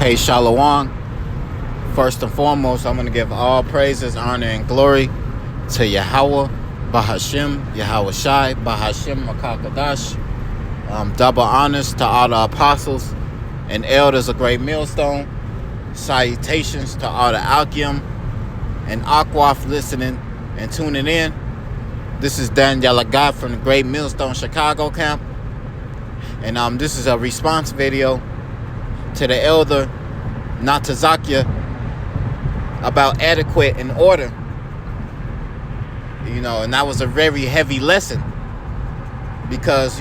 Hey, Shalom. First and foremost, I'm going to give all praises, honor, and glory to Yahweh, Bahashim, Yahweh Shai, Bahashim, Makakadash. Double honors to all the apostles and elders of Great Millstone. Salutations to all the Alkiam and Akwaf listening and tuning in. This is Daniel Lagat from the Great Millstone Chicago camp. And this is a response video to the elder Natazakia about adequate and order. And that was a very heavy lesson because,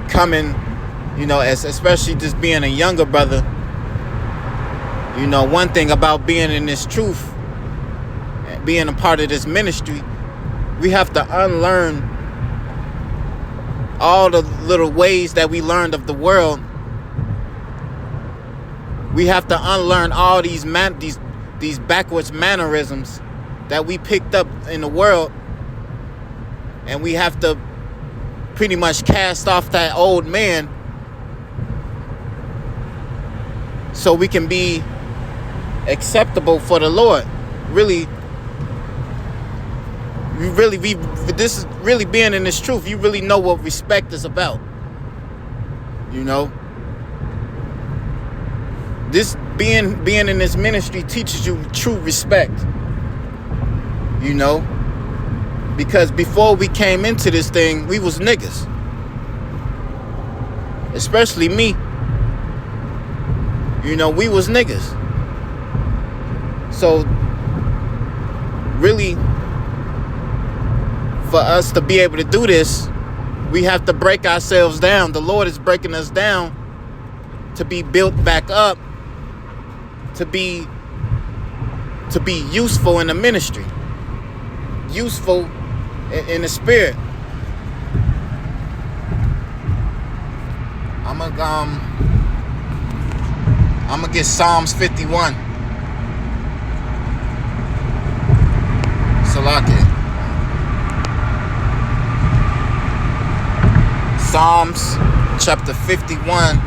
coming, as especially just being a younger brother, one thing about being in this truth, being a part of this ministry, we have to unlearn all the little ways that we learned of the world. We have to unlearn all these backwards mannerisms that we picked up in the world, and we have to pretty much cast off that old man so we can be acceptable for the Lord. This is really being in this truth. You really know what respect is about. This being in this ministry teaches you true respect. Because before we came into this thing, we was niggas. Especially me. We was niggas. So really, for us to be able to do this, we have to break ourselves down. The Lord is breaking us down to be built back up, to be useful in the ministry, useful in the spirit. I'm gonna get Psalms 51. Salaki. Psalms chapter 51,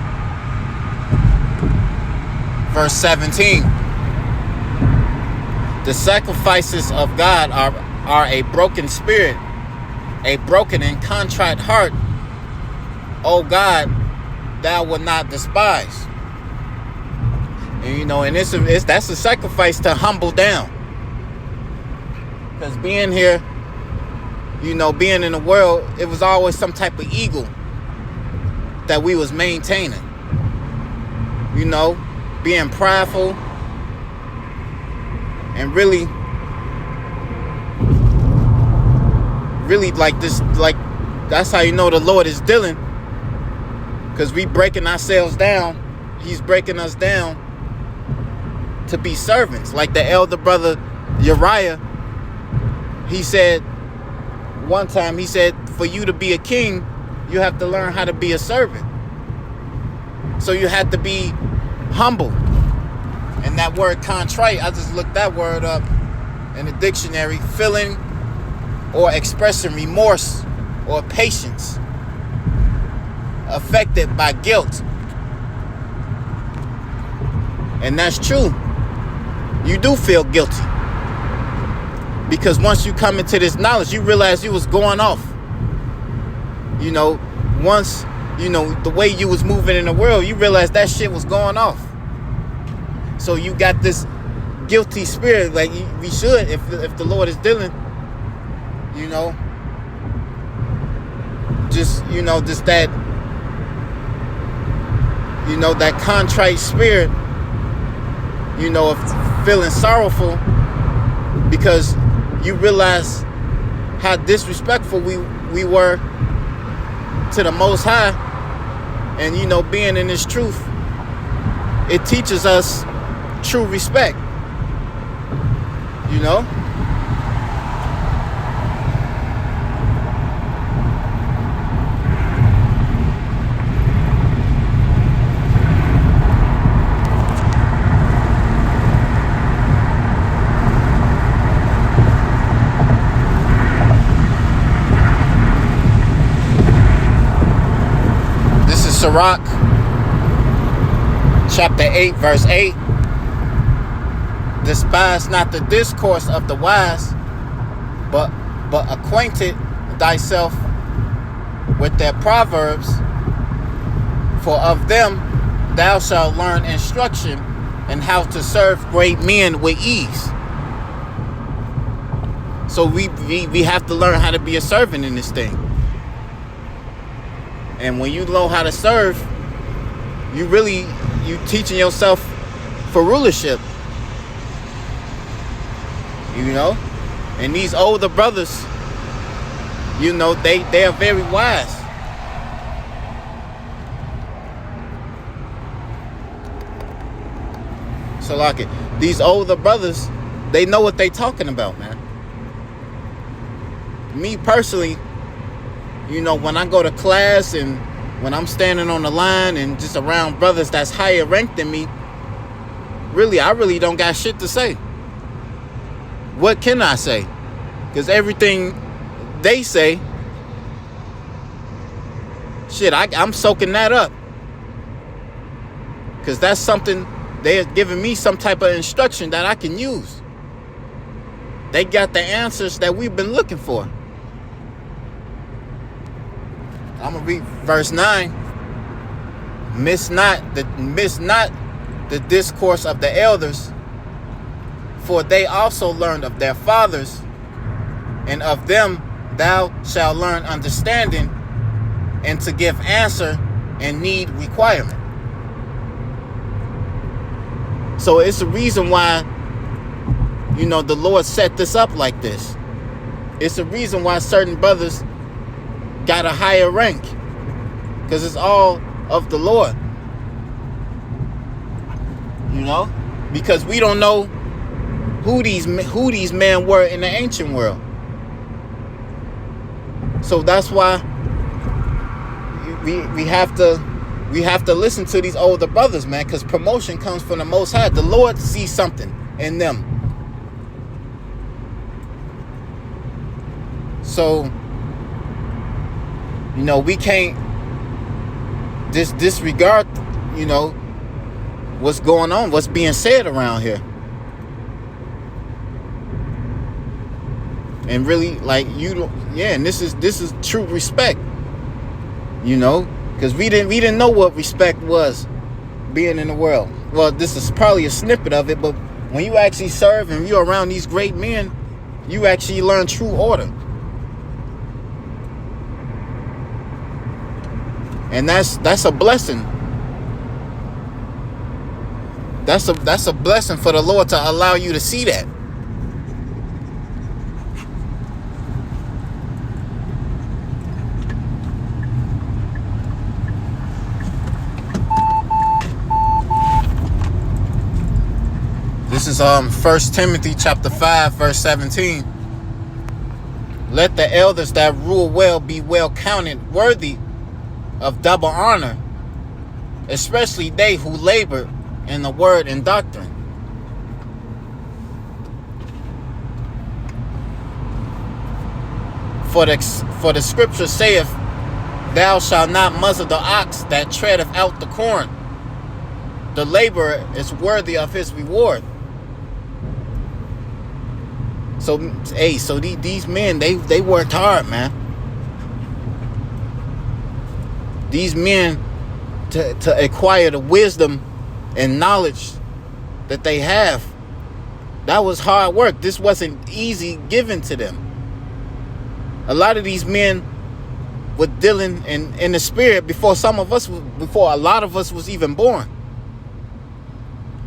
verse 17. The sacrifices of God are a broken spirit, a broken and contrite heart. O God, thou wilt not despise. And that's a sacrifice to humble down. Because being here, being in the world, it was always some type of ego that we was maintaining. Being prideful and really like this, like that's how the Lord is dealing. Because we breaking ourselves down. He's breaking us down to be servants. Like the elder brother Uriah, he said one time, for you to be a king, you have to learn how to be a servant. So you have to be humble. And that word contrite, I just looked that word up in the dictionary. Feeling or expressing remorse or patience affected by guilt. And that's true. You do feel guilty. Because once you come into this knowledge, you realize you was going off. Once, the way you was moving in the world, you realize that shit was going off. So you got this guilty spirit, like we should, if the Lord is dealing, just that, that contrite spirit, of feeling sorrowful because you realize how disrespectful we were to the Most High. And being in this truth, it teaches us true respect. Sirach, chapter 8, verse 8. Despise not the discourse of the wise, but acquainted thyself with their proverbs, for of them thou shalt learn instruction and how to serve great men with ease. So we have to learn how to be a servant in this thing. And when you know how to serve, you teaching yourself for rulership. You know? And these older brothers, you know, they are very wise. So like these older brothers, they know what they talking about, man. Me personally, you know, when I go to class and when I'm standing on the line and just around brothers that's higher ranked than me, I really don't got shit to say. What can I say? Because everything they say, shit, I'm soaking that up. Because that's something they are giving me, some type of instruction that I can use. They got the answers that we've been looking for. I'm going to read verse 9. Miss not the discourse of the elders, for they also learned of their fathers, and of them thou shalt learn understanding, and to give answer and need requirement. So it's the reason why, you know, the Lord set this up like this. It's the reason why certain brothers got a higher rank, because it's all of the Lord. You know, because we don't know who these men were in the ancient world. So that's why we have to listen to these older brothers, man, because promotion comes from the Most High. The Lord sees something in them. So, you know, we can't disregard, you know, what's going on, what's being said around here. And really, like, and this is true respect, you know, because we didn't know what respect was being in the world. Well, this is probably a snippet of it, but when you actually serve and you're around these great men, you actually learn true order. And that's a blessing. That's a blessing for the Lord to allow you to see that. This is 1 Timothy chapter 5, verse 17. Let the elders that rule well be well counted worthy of double honor, especially they who labor in the word and doctrine. For the scripture saith, thou shalt not muzzle the ox that treadeth out the corn. The laborer is worthy of his reward. So these men, they worked hard, man. These men, to acquire the wisdom and knowledge that they have, that was hard work. This wasn't easy given to them. A lot of these men were dealing in the spirit before a lot of us was even born.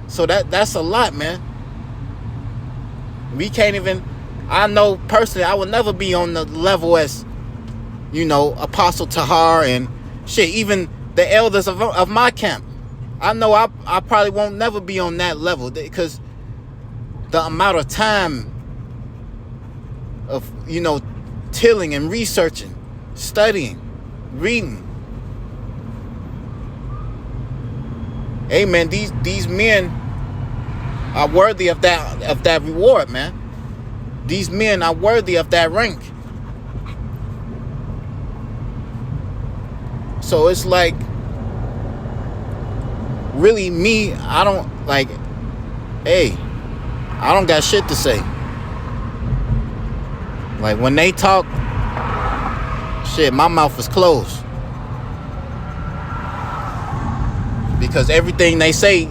So that's a lot, man. We can't even, I know personally, I would never be on the level as, you know, Apostle Tahar and shit, even the elders of my camp. I know I probably won't never be on that level, because the amount of time of, you know, tilling and researching, studying, reading. Amen. These men are worthy of that reward, man. These men are worthy of that rank. So it's like, really me, I don't like, hey, I don't got shit to say. Like when they talk, shit, my mouth is closed. Because everything they say,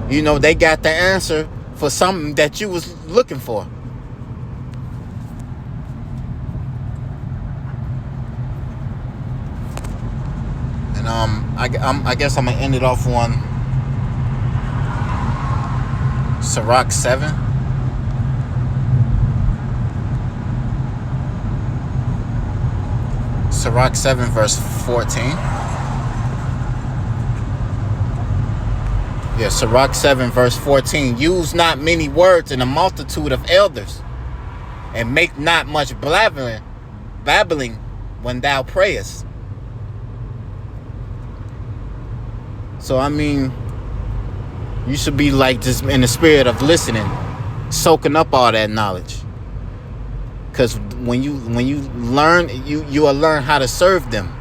you know, they got the answer for something that you was looking for. And I guess I'm gonna end it off on Sirach 7. Sirach 7 verse 14. Yeah, Sirach 7 verse 14. Use not many words in a multitude of elders, and make not much babbling when thou prayest. So I mean, you should be like just in the spirit of listening, soaking up all that knowledge. Because when you learn, you will learn how to serve them.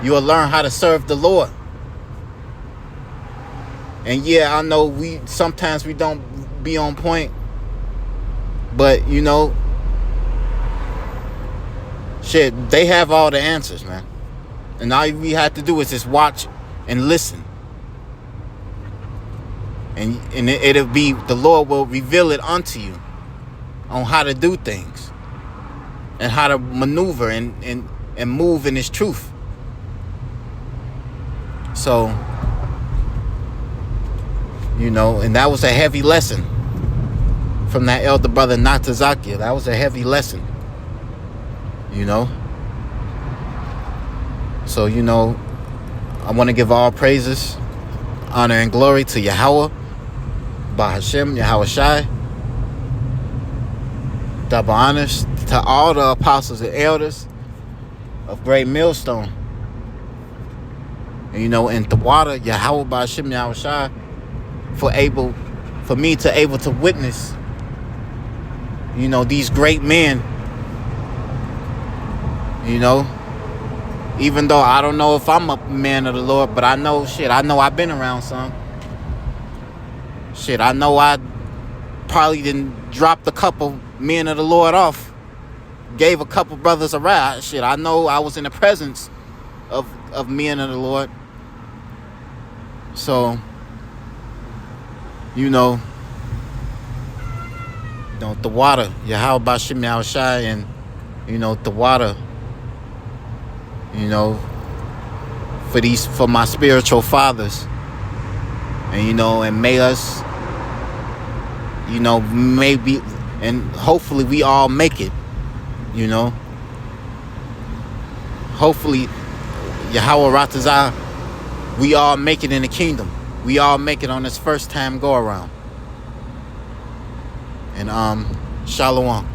You will learn how to serve the Lord. And yeah, I know sometimes we don't be on point, but you know, shit, they have all the answers, man. And all we have to do is just watch and listen. And it'll be, the Lord will reveal it unto you on how to do things and how to maneuver and move in His truth. So, you know, and that was a heavy lesson from that elder brother Natazakia. That was a heavy lesson, you know. So, you know, I want to give all praises, honor, and glory to Yahweh, Bahashem, Yahweh Shai. Double honors to all the apostles and elders of Great Millstone. And, you know, in the water, Yahweh Bahashem, Yahweh Shai, for me to able to witness, you know, these great men, you know, even though I don't know if I'm a man of the Lord, but I know I've been around some. Shit, I know I probably didn't drop a couple men of the Lord off, gave a couple brothers a ride. Shit, I know I was in the presence of men of the Lord. So, you know, the water, Yahweh Bashim Yahweh Shai, and, you know, the water, you know, for my spiritual fathers. And, you know, and may us, you know, maybe, and hopefully we all make it, you know. Hopefully, Yahweh Ratazah, we all make it in the kingdom. We all make it on this first time go around. And Shalom.